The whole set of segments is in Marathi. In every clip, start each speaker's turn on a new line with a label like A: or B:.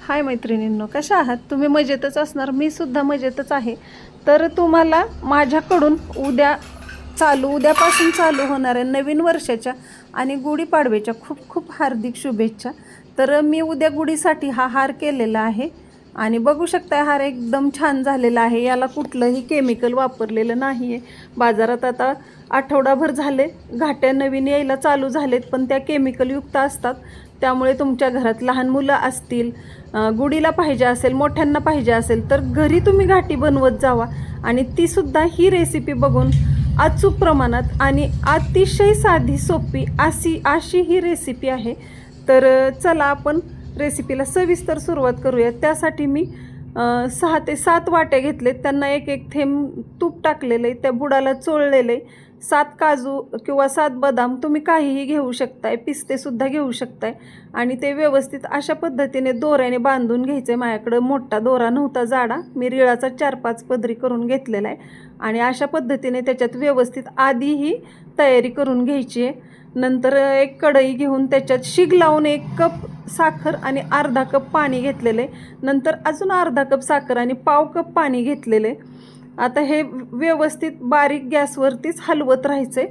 A: हाय मैत्रिणींनो, कशा आहात तुम्ही? मजेतच असणार, मी सुद्धा मजेतच आहे. तर तुम्हाला माझ्याकडून उद्यापासून चालू होणाऱ्या नवीन वर्षाच्या आणि गुढीपाडव्याच्या खूप खूप हार्दिक शुभेच्छा. तर मी उद्या गुढीसाठी हा हार केलेला आहे आणि बघू शकता हार एकदम छान झालेला आहे. याला कुठलंही केमिकल वापरलेलं नाही आहे. बाजारात आता आठवडाभर झाले घाट्या नवीन यायला चालू झालेत, पण त्या केमिकलयुक्त असतात. त्यामुळे तुमच्या घरात लहान मुलं असतील, गुढीला पाहिजे असेल, मोठ्यांना पाहिजे असेल तर घरी तुम्ही घाटी बनवत जावा आणि तीसुद्धा ही रेसिपी बघून अचूक प्रमाणात आणि अतिशय साधी सोपी अशी ही रेसिपी आहे. तर चला आपण रेसिपीला सविस्तर सुरुवात करूया. त्यासाठी मी 6 ते 7 वाट्या घेतलेत, त्यांना एक एक थेंब तूप टाकलेलं आहे, त्या बुडाला चोळलेलं आहे. 7 काजू किंवा 7 बदाम तुम्ही काहीही घेऊ शकताय, पिस्तेसुद्धा घेऊ शकताय आणि ते व्यवस्थित अशा पद्धतीने दोऱ्याने बांधून घ्यायचं आहे. माझ्याकडं मोठा दोरा नव्हता, जाडा, मी रिळाचा 4-5 पदरी करून घेतलेला आहे आणि अशा पद्धतीने त्याच्यात व्यवस्थित आधीही तयारी करून घ्यायची आहे. नंतर एक कढई घेऊन त्याच्यात शीग लावून 1 कप साखर आणि अर्धा कप पाणी घेतलेलं आहे. नंतर अजून अर्धा कप साखर आणि पाव कप पाणी घेतलेलं आहे. आता हे व्यवस्थित बारीक गॅसवरतीच हलवत राहायचे.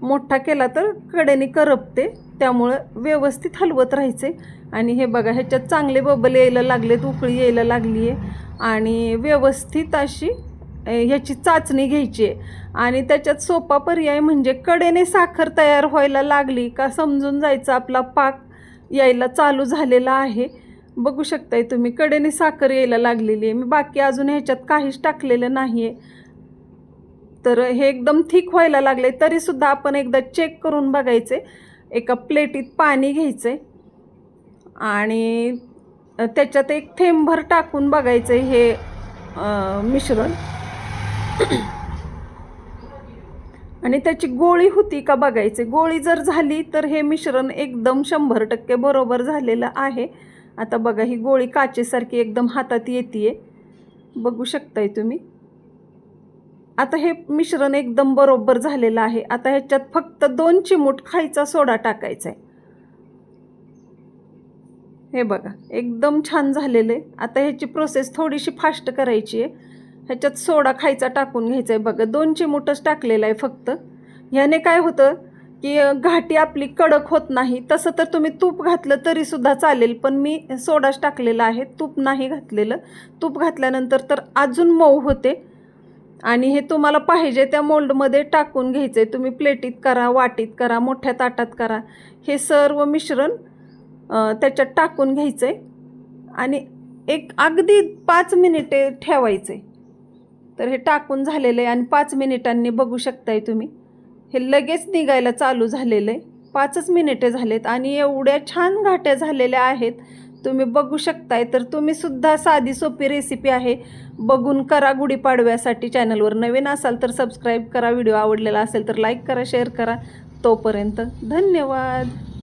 A: मोठा केला तर कडेने करपते, त्यामुळं व्यवस्थित हलवत राहायचे. आणि हे बघा, ह्याच्यात चांगले बबल यायला लागलेत, उकळी यायला लागली आहे आणि व्यवस्थित अशी ह्याची चाचणी घ्यायची आहे. आणि त्याच्यात सोपा पर्याय म्हणजे कडेने साखर तयार व्हायला लागली का समजून जायचं आपला पाक यायला चालू झालेला आहे. बघू शकताय तुम्ही, कडेने साखर यायला लागलेली आहे. मी बाकी अजून ह्याच्यात काहीच टाकलेलं नाही आहे. तर हे एकदम थिक व्हायला लागले तरीसुद्धा आपण एकदा चेक करून बघायचे. एका प्लेटीत पाणी घ्यायचे आणि त्याच्यात 1 थेंबभर टाकून बघायचं हे मिश्रण आणि त्याची गोळी होती का बघायचे. गोळी जर झाली तर हे मिश्रण एकदम 100% बरोबर झालेलं आहे. आता बघा, ही गोळी काचेसारखी एकदम हातात येते, बघू शकताय तुम्ही. आता हे मिश्रण एकदम बरोबर झालेलं आहे. आता ह्याच्यात फक्त 2 चिमूट खायचा सोडा टाकायचा आहे. हे बघा, एकदम छान झालेलं आहे. आता ह्याची प्रोसेस थोडीशी फास्ट करायची आहे. ह्याच्यात सोडा खायचा टाकून घ्यायचा आहे. बघा, 2 चिमूटच टाकलेला आहे फक्त. ह्याने काय होतं की घाटी आपली कडक होत नाही. तसं तर तुम्ही तूप घातलं तरीसुद्धा चालेल, पण मी सोडाच टाकलेला आहे, तूप नाही घातलेलं. तूप घातल्यानंतर तर अजून मऊ होते. आणि हे तुम्हाला पाहिजे त्या मोल्डमध्ये टाकून घ्यायचं आहे. तुम्ही प्लेटीत करा, वाटीत करा, मोठ्या ताटात करा. हे सर्व मिश्रण त्याच्यात टाकून घ्यायचं आहे आणि अगदी 5 मिनिटे ठेवायचे. तर हे टाकून झालेलं आहे आणि 5 मिनिटांनी बघू शकताय तुम्ही, हे लगेच निघायला चालू झालेलं आहे. 5च मिनिटे झालेत आणि एवढ्या छान घाट्या झालेल्या आहेत, तुम्ही बघू शकताय. तर तुम्हीसुद्धा साधी सोपी रेसिपी आहे, बघून करा गुढीपाडव्यासाठी. चॅनलवर नवीन असाल तर सबस्क्राईब करा, व्हिडिओ आवडलेला असेल तर लाईक करा, शेअर करा. तोपर्यंत धन्यवाद.